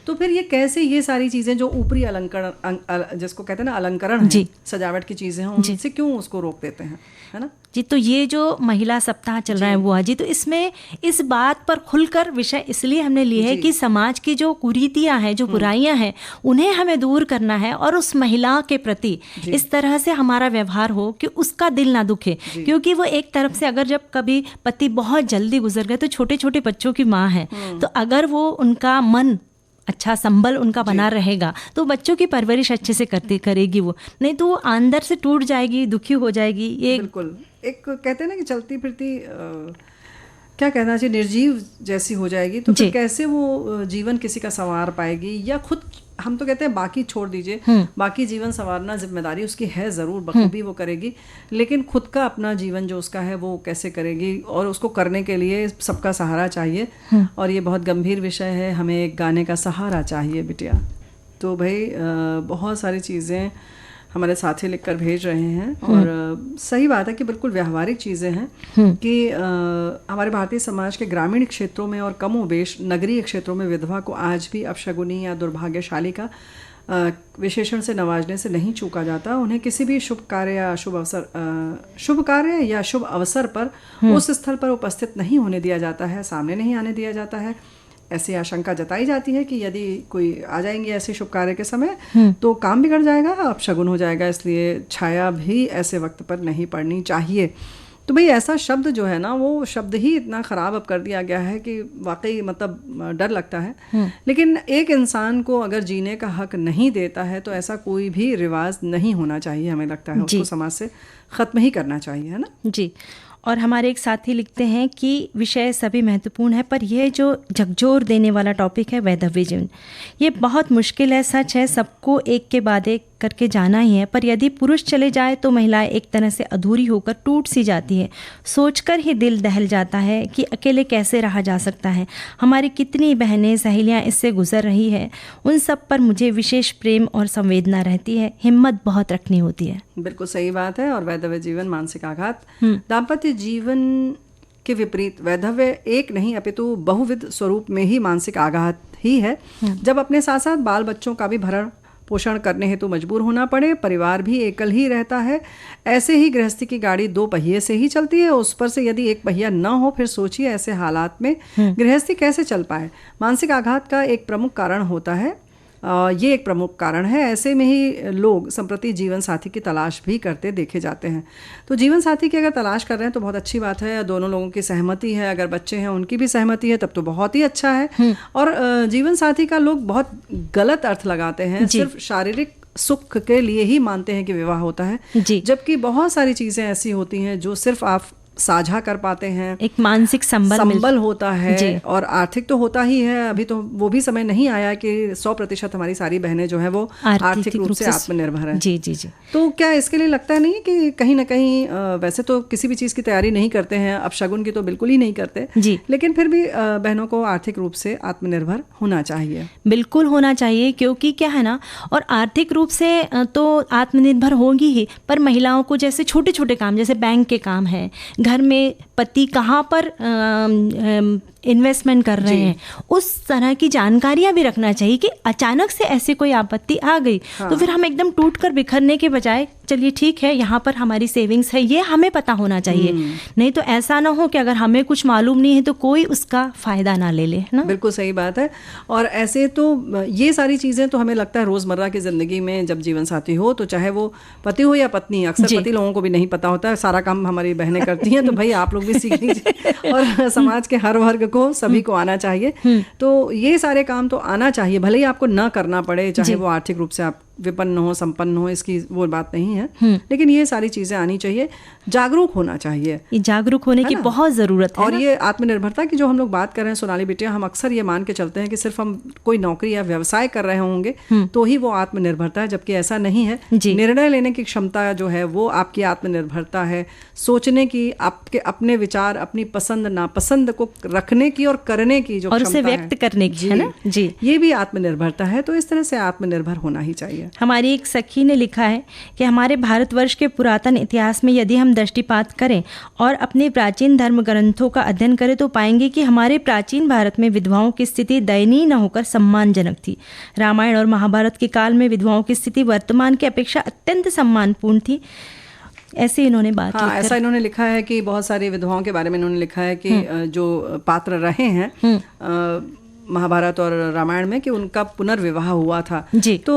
S1: तो फिर ये कैसे ये सारी चीजें जो ऊपरी अलंकरण जिसको कहते हैं ना अलंकरण है, सजावट की चीजें हैं, उनसे क्यों उसको रोक देते हैं, है ना
S3: जी। तो ये जो महिला सप्ताह चल रहा है बुआ जी, तो इसमें इस बात पर खुलकर विषय इसलिए हमने लिए है कि समाज की जो कुरीतियां हैं, जो बुराइयां हैं, उन्हें हमें दूर करना है, और उस महिला के प्रति इस तरह से हमारा व्यवहार हो कि उसका दिल ना दुखे। क्योंकि वो एक तरफ से अगर जब कभी पति बहुत जल्दी गुजर गए तो छोटे छोटे बच्चों की माँ है, तो अगर वो उनका मन अच्छा संबल उनका बना रहेगा तो बच्चों की परवरिश अच्छे से करेगी वो, नहीं तो वो अंदर से टूट जाएगी, दुखी हो जाएगी। ये
S1: बिल्कुल एक कहते हैं ना कि चलती फिरती क्या कहना चाहिए, निर्जीव जैसी हो जाएगी। तो फिर कैसे वो जीवन किसी का संवार पाएगी, या खुद हम तो कहते हैं बाकी छोड़ दीजिए, बाकी जीवन संवारना जिम्मेदारी उसकी है ज़रूर, बखूबी वो करेगी, लेकिन खुद का अपना जीवन जो उसका है वो कैसे करेगी, और उसको करने के लिए सबका सहारा चाहिए। और ये बहुत गंभीर विषय है, हमें एक गाने का सहारा चाहिए बिटिया। तो भाई बहुत सारी चीज़ें हमारे साथी लिखकर भेज रहे हैं, और सही बात है कि बिल्कुल व्यावहारिक चीज़ें हैं कि हमारे भारतीय समाज के ग्रामीण क्षेत्रों में और कमोबेश नगरीय क्षेत्रों में विधवा को आज भी अपशगुनी या दुर्भाग्यशाली का विशेषण से नवाजने से नहीं चूका जाता। उन्हें किसी भी शुभ कार्य या शुभ अवसर पर उस स्थल पर उपस्थित नहीं होने दिया जाता है, सामने नहीं आने दिया जाता है। ऐसी आशंका जताई जाती है कि यदि कोई आ जाएंगे ऐसे शुभ कार्य के समय तो काम बिगड़ जाएगा, अपशगुन हो जाएगा, इसलिए छाया भी ऐसे वक्त पर नहीं पड़नी चाहिए। तो भाई ऐसा शब्द जो है ना, वो शब्द ही इतना ख़राब अब कर दिया गया है कि वाकई मतलब डर लगता है। लेकिन एक इंसान को अगर जीने का हक नहीं देता है तो ऐसा कोई भी रिवाज नहीं होना चाहिए, हमें लगता है उसको समाज से ख़त्म ही करना चाहिए, है ना
S3: जी। और हमारे एक साथी लिखते हैं कि विषय सभी महत्वपूर्ण है, पर यह जो झकझोर देने वाला टॉपिक है वैधव्य जीवन, ये बहुत मुश्किल है। सच है, सबको एक के बाद एक करके जाना ही है, पर यदि पुरुष चले जाए तो महिलाएं एक तरह से अधूरी होकर टूट सी जाती है। सोचकर ही दिल दहल जाता है कि अकेले कैसे रहा जा सकता है। हमारी कितनी बहनें सहेलियां इससे गुजर रही है, उन सब पर मुझे विशेष प्रेम और संवेदना रहती है। हिम्मत बहुत रखनी होती है।
S1: बिल्कुल सही बात है। और वैधव्य जीवन मानसिक आघात, दाम्पत्य जीवन के विपरीत वैधव्य एक नहीं अपितु बहुविध स्वरूप में ही मानसिक आघात ही है। जब अपने साथ साथ बाल बच्चों का भी भरण पोषण करने हेतु मजबूर होना पड़े, परिवार भी एकल ही रहता है, ऐसे ही गृहस्थी की गाड़ी 2 पहिए से ही चलती है, उस पर से यदि एक पहिया न हो, फिर सोचिए ऐसे हालात में गृहस्थी कैसे चल पाए। मानसिक आघात का एक प्रमुख कारण होता है, ये एक प्रमुख कारण है। ऐसे में ही लोग संप्रति जीवन साथी की तलाश भी करते देखे जाते हैं। तो जीवन साथी की अगर तलाश कर रहे हैं तो बहुत अच्छी बात है, दोनों लोगों की सहमति है, अगर बच्चे हैं उनकी भी सहमति है तब तो बहुत ही अच्छा है। और जीवन साथी का लोग बहुत गलत अर्थ लगाते हैं, सिर्फ शारीरिक सुख के लिए ही मानते हैं कि विवाह होता है, जबकि बहुत सारी चीज़ें ऐसी होती हैं जो सिर्फ आप साझा कर पाते हैं।
S3: एक मानसिक संबल होता
S1: है और आर्थिक तो होता ही है। अभी तो वो भी समय नहीं आया कि 100% हमारी सारी बहनें जो है वो आर्थिक रूप से आत्मनिर्भर हैं।
S3: जी जी जी।
S1: तो क्या इसके लिए लगता है नहीं कि कहीं ना कहीं वैसे तो किसी भी चीज़ की तैयारी नहीं करते हैं, अपशगुन की तो बिल्कुल ही नहीं करते जी, लेकिन फिर भी बहनों को आर्थिक रूप से आत्मनिर्भर होना चाहिए।
S3: बिल्कुल होना चाहिए, क्योंकि क्या है ना, और आर्थिक रूप से तो आत्मनिर्भर होंगी ही, पर महिलाओं को जैसे छोटे छोटे काम, जैसे बैंक के काम है, घर में पति कहाँ पर इन्वेस्टमेंट कर रहे हैं, उस तरह की जानकारियां भी रखना चाहिए कि अचानक से ऐसी कोई आपत्ति आ गई तो फिर हम एकदम टूट कर बिखरने के बजाय चलिए ठीक है, यहाँ पर हमारी सेविंग्स है, ये हमें पता होना चाहिए। नहीं तो ऐसा ना हो कि अगर हमें कुछ मालूम नहीं है तो कोई उसका फायदा ना ले ले ना।
S1: बिल्कुल सही बात है। और ऐसे तो ये सारी चीज़ें तो हमें लगता है रोज़मर्रा की ज़िंदगी में जब जीवन साथी हो, तो चाहे वो पति हो या पत्नी, अक्सर पति लोगों को भी नहीं पता होता है, सारा काम हमारी बहनें करती हैं, तो भाई आप लोग भी सीख लीजिए और समाज के हर वर्ग को, सभी को आना चाहिए। तो ये सारे काम तो आना चाहिए, भले ही आपको ना करना पड़े, चाहे वो आर्थिक रूप से आप विपन्न हो, संपन्न हो, इसकी वो बात नहीं है, लेकिन ये सारी चीजें आनी चाहिए। जागरूक होना चाहिए,
S3: ये जागरूक होने की बहुत ज़रूरत है।
S1: और ये आत्मनिर्भरता की जो हम लोग बात कर रहे हैं सोनाली बिटिया, हम अक्सर ये मान के चलते हैं कि सिर्फ हम कोई नौकरी या व्यवसाय कर रहे होंगे तो ही वो आत्मनिर्भरता है, जबकि ऐसा नहीं है। निर्णय लेने की क्षमता जो है वो आपकी आत्मनिर्भरता है, सोचने की, आपके अपने विचार, अपनी पसंद नापसंद को रखने की और करने की जो
S3: और उसे व्यक्त करने की, है ना जी,
S1: ये भी आत्मनिर्भरता है। तो इस तरह से आत्मनिर्भर होना ही चाहिए।
S3: हमारी एक सखी ने लिखा है कि हमारे भारतवर्ष के पुरातन इतिहास में यदि हम दृष्टिपात करें और अपने प्राचीन धर्म ग्रंथों का अध्ययन करें तो पाएंगे कि हमारे प्राचीन भारत में विधवाओं की स्थिति दयनीय न होकर सम्मानजनक थी। रामायण और महाभारत के काल में विधवाओं की स्थिति वर्तमान की अपेक्षा अत्यंत सम्मानपूर्ण थी। ऐसे इन्होंने बात
S1: हाँ, ऐसा इन्होंने लिखा है कि बहुत सारी विधवाओं के बारे में इन्होंने लिखा है कि जो पात्र रहे हैं महाभारत और रामायण में, कि उनका पुनर्विवाह हुआ था जी। तो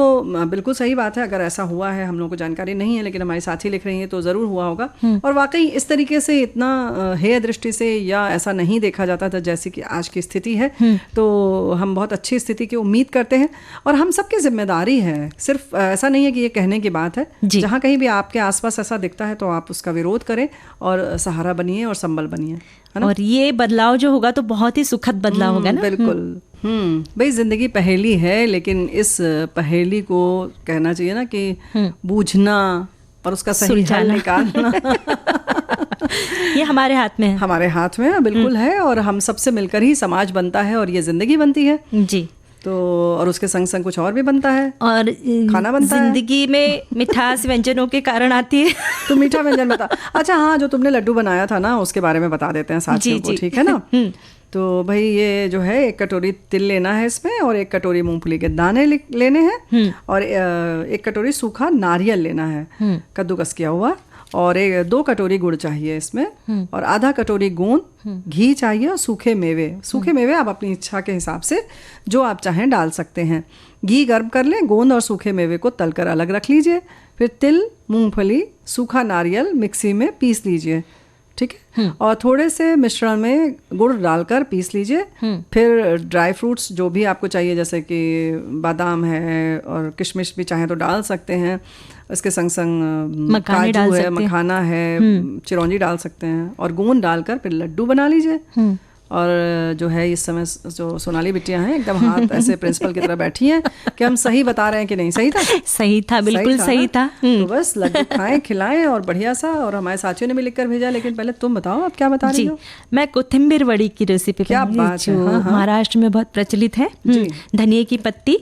S1: बिल्कुल सही बात है, अगर ऐसा हुआ है, हम लोगों को जानकारी नहीं है, लेकिन हमारी साथी लिख रही हैं तो ज़रूर हुआ होगा। और वाकई इस तरीके से इतना हेय दृष्टि से या ऐसा नहीं देखा जाता था जैसी कि आज की स्थिति है। तो हम बहुत अच्छी स्थिति की उम्मीद करते हैं और हम सबकी जिम्मेदारी है, सिर्फ ऐसा नहीं है कि ये कहने की बात है। जहाँ कहीं भी आपके आसपास ऐसा दिखता है तो आप उसका विरोध करें और सहारा बनिए और संबल बनिए,
S3: और ये बदलाव जो होगा तो बहुत ही सुखद बदलाव होगा ना।
S1: बिल्कुल। भाई जिंदगी पहेली है, लेकिन इस पहेली को कहना चाहिए ना कि बूझना और उसका सही हल निकालना
S3: ये हमारे हाथ में है।
S1: हमारे हाथ में बिल्कुल है, और हम सबसे मिलकर ही समाज बनता है और ये जिंदगी बनती है
S3: जी।
S1: तो और उसके संग संग कुछ और भी बनता है,
S3: और
S1: खाना बनता है।
S3: जिंदगी में मिठास व्यंजनों के कारण आती है।
S1: तो मीठा व्यंजन बता। अच्छा हाँ, जो तुमने लड्डू बनाया था ना, उसके बारे में बता देते हैं साथियों को, ठीक है ना। तो भाई ये जो है 1 कटोरी तिल लेना है इसमें, और 1 कटोरी मूंगफली के दाने लेने हैं, और 1 कटोरी सूखा नारियल लेना है कद्दूकस किया हुआ, और 2 कटोरी गुड़ चाहिए इसमें, और आधा कटोरी गोंद घी चाहिए, और सूखे मेवे आप अपनी इच्छा के हिसाब से जो आप चाहें डाल सकते हैं। घी गर्म कर लें, गोंद और सूखे मेवे को तलकर अलग रख लीजिए। फिर तिल, मूंगफली, सूखा नारियल मिक्सी में पीस लीजिए, ठीक है, और थोड़े से मिश्रण में गुड़ डालकर पीस लीजिए। फिर ड्राई फ्रूट्स जो भी आपको चाहिए, जैसे कि बादाम है और किशमिश भी चाहें तो डाल सकते हैं, इसके संग संग काजू है, मखाना है, चिरौंजी डाल सकते हैं, और गोंद डालकर फिर लड्डू बना लीजिए। और जो है इस समय जो सोनाली बिटिया हैं एकदम हाथ ऐसे प्रिंसिपल की तरह बैठी हैं कि हम सही बता रहे हैं कि नहीं। सही था?
S3: सही था, बिल्कुल सही था।
S1: तो बस लड्डू खाएं, खिलाएं और बढ़िया सा। और हमारे साथियों ने भी लिखकर भेजा, लेकिन पहले तुम बताओ आप क्या बता रही हो।
S3: मैं कोथिंबीर वड़ी की रेसिपी
S1: क्या बात है,
S3: महाराष्ट्र में बहुत प्रचलित है। धनिया की पत्ती,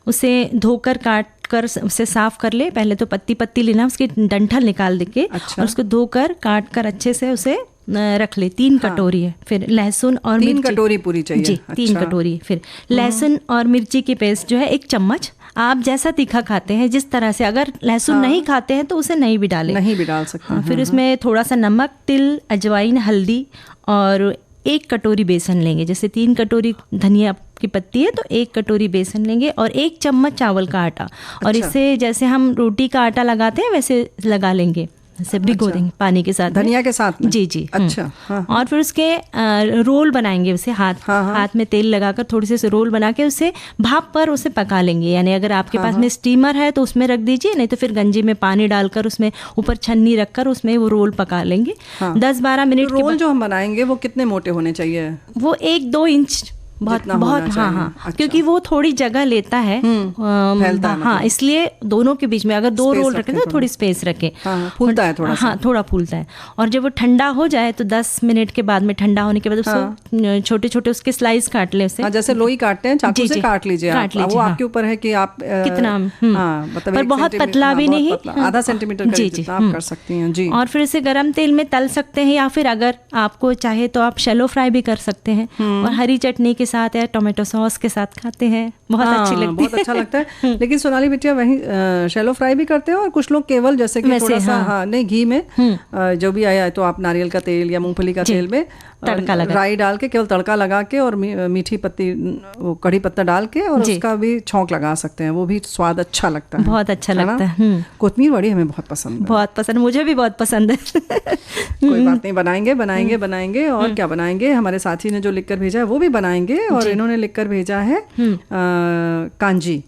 S3: उसे धोकर काट कर उसे साफ कर ले। पहले तो पत्ती पत्ती लेना, उसकी डंठल निकाल देके और उसको धोकर काट कर अच्छे से उसे रख ले। 3 कटोरी है। फिर लहसुन और
S1: 3 कटोरी पूरी चाहिए
S3: जी। 3 कटोरी। फिर लहसुन और मिर्ची की पेस्ट जो है 1 चम्मच। आप जैसा तीखा खाते हैं, जिस तरह से, अगर लहसुन नहीं खाते हैं तो उसे नहीं भी डालें,
S1: नहीं भी डाल सकते।
S3: फिर उसमें थोड़ा सा नमक, तिल, अजवाइन, हल्दी, और 1 कटोरी बेसन लेंगे। जैसे 3 कटोरी धनिया की पत्ती है तो 1 कटोरी बेसन लेंगे, और 1 चम्मच चावल का आटा। और इसे जैसे हम रोटी का आटा लगाते हैं वैसे लगा लेंगे, ऐसे भिगो देंगे पानी के साथ,
S1: धनिया के साथ में।
S3: जी जी।
S1: अच्छा। हाँ।
S3: और फिर उसके रोल बनाएंगे, उसे हाथ में तेल लगाकर थोड़ी से रोल बना के उसे भाप पर उसे पका लेंगे। यानी अगर आपके पास में स्टीमर है तो उसमें रख दीजिए, नहीं तो फिर गंजी में पानी डालकर उसमें ऊपर छन्नी रखकर उसमें वो रोल पका लेंगे। 10-12 मिनट।
S1: रोल जो हम बनाएंगे वो कितने मोटे होने चाहिए?
S3: वो 1-2 इंच बहुत। हाँ, क्योंकि वो थोड़ी जगह लेता है,
S1: फैलता है,
S3: हाँ, इसलिए दोनों के बीच में अगर 2 रोल रखें तो थोड़ी स्पेस रखें।
S1: फूलता है थोड़ा।
S3: हाँ, थोड़ा फूलता है। और जब वो ठंडा हो जाए तो 10 मिनट के बाद में, ठंडा होने के बाद उसको छोटे छोटे उसके स्लाइस काट ले। उसे
S1: जैसे लोई काटते हैं, चाकू से काट लीजिए। वो आपके ऊपर है कि आप
S3: कितना,
S1: मतलब
S3: पर बहुत पतला भी नहीं,
S1: आधा सेंटीमीटर आप कर सकती हैं जी।
S3: और फिर इसे गरम तेल में तल सकते हैं, या फिर अगर आपको चाहे तो आप शैलो फ्राई भी कर सकते हैं, और हरी चटनी के साथ या टोमेटो सॉस के साथ खाते हैं, बहुत अच्छी लगती है।
S1: बहुत अच्छा लगता है। लेकिन सोनाली बिटिया वही शैलो फ्राई भी करते हैं, और कुछ लोग केवल जैसे कि थोड़ा सा नहीं घी में जो भी आया है तो आप नारियल का तेल या मूंगफली का तेल में तड़का लगा, राई डाल के केवल तड़का लगा के, और मीठी पत्ती, वो कड़ी पत्ता डाल के, और उसका भी छौंक लगा सकते हैं। वो भी स्वाद अच्छा लगता है,
S3: बहुत अच्छा लगता है।
S1: कोथिंबीर वड़ी हमें बहुत पसंद है,
S3: बहुत पसंद, मुझे भी बहुत पसंद है।
S1: कोई बात नहीं, बनाएंगे। और क्या बनाएंगे, हमारे साथी ने जो लिखकर भेजा है वो भी बनाएंगे। और इन्होंने लिखकर भेजा है कांजी।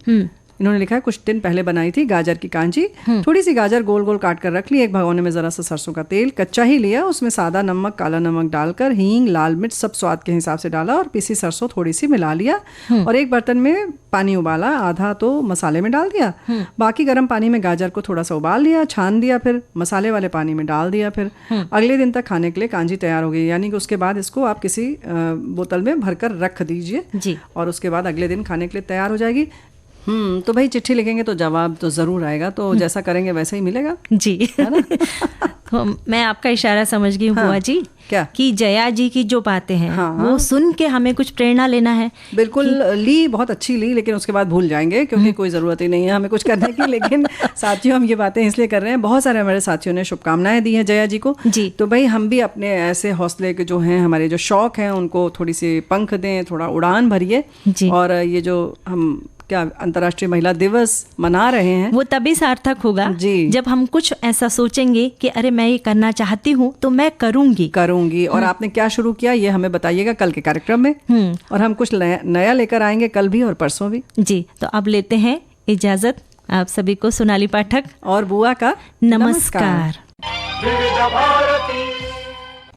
S1: इन्होंने लिखा है कुछ दिन पहले बनाई थी गाजर की कांजी। थोड़ी सी गाजर गोल गोल काट कर रख ली। एक भगोने में जरा सा सरसों का तेल कच्चा ही लिया, उसमें सादा नमक, काला नमक डालकर हींग, लाल मिर्च सब स्वाद के हिसाब से डाला, और पीसी सरसों थोड़ी सी मिला लिया, और एक बर्तन में पानी उबाला, आधा तो मसाले में डाल दिया, बाकी गर्म पानी में गाजर को थोड़ा सा उबाल लिया, छान दिया, फिर मसाले वाले पानी में डाल दिया। फिर अगले दिन तक खाने के लिए कांजी तैयार हो गई। यानी कि उसके बाद इसको आप किसी बोतल में भरकर रख दीजिए, और उसके बाद अगले दिन खाने के लिए तैयार हो जाएगी। तो भाई चिट्ठी लिखेंगे तो जवाब तो जरूर आएगा, तो जैसा करेंगे वैसा ही मिलेगा
S3: जी, है ना? तो मैं आपका इशारा समझ गई बुआ जी,
S1: क्या
S3: कि जया जी की जो बातें हैं वो सुन के हमें कुछ प्रेरणा लेना है।
S1: बिल्कुल ली, बहुत अच्छी ली, लेकिन उसके बाद भूल जाएंगे, क्योंकि कोई ज़रूरत ही नहीं है हमें कुछ करने की। लेकिन साथियों, हम ये बातें इसलिए कर रहे हैं, बहुत सारे हमारे साथियों ने शुभकामनाएं दी हैं जया जी को
S3: जी।
S1: तो भाई हम भी अपने ऐसे हौसले के जो हैं, हमारे जो शौक हैं, उनको थोड़ी सी पंख दें, थोड़ा उड़ान भरिए। और ये जो हम क्या अंतर्राष्ट्रीय महिला दिवस मना रहे हैं, वो
S3: तभी सार्थक होगा
S1: जी,
S3: जब हम कुछ ऐसा सोचेंगे कि अरे मैं ये करना चाहती हूँ तो मैं करूंगी।
S1: और आपने क्या शुरू किया ये हमें बताइएगा कल के कार्यक्रम में, और हम कुछ नया लेकर आएंगे कल भी और परसों भी
S3: जी। तो अब लेते हैं इजाजत। आप सभी को सोनाली पाठक
S1: और बुआ का
S3: नमस्कार।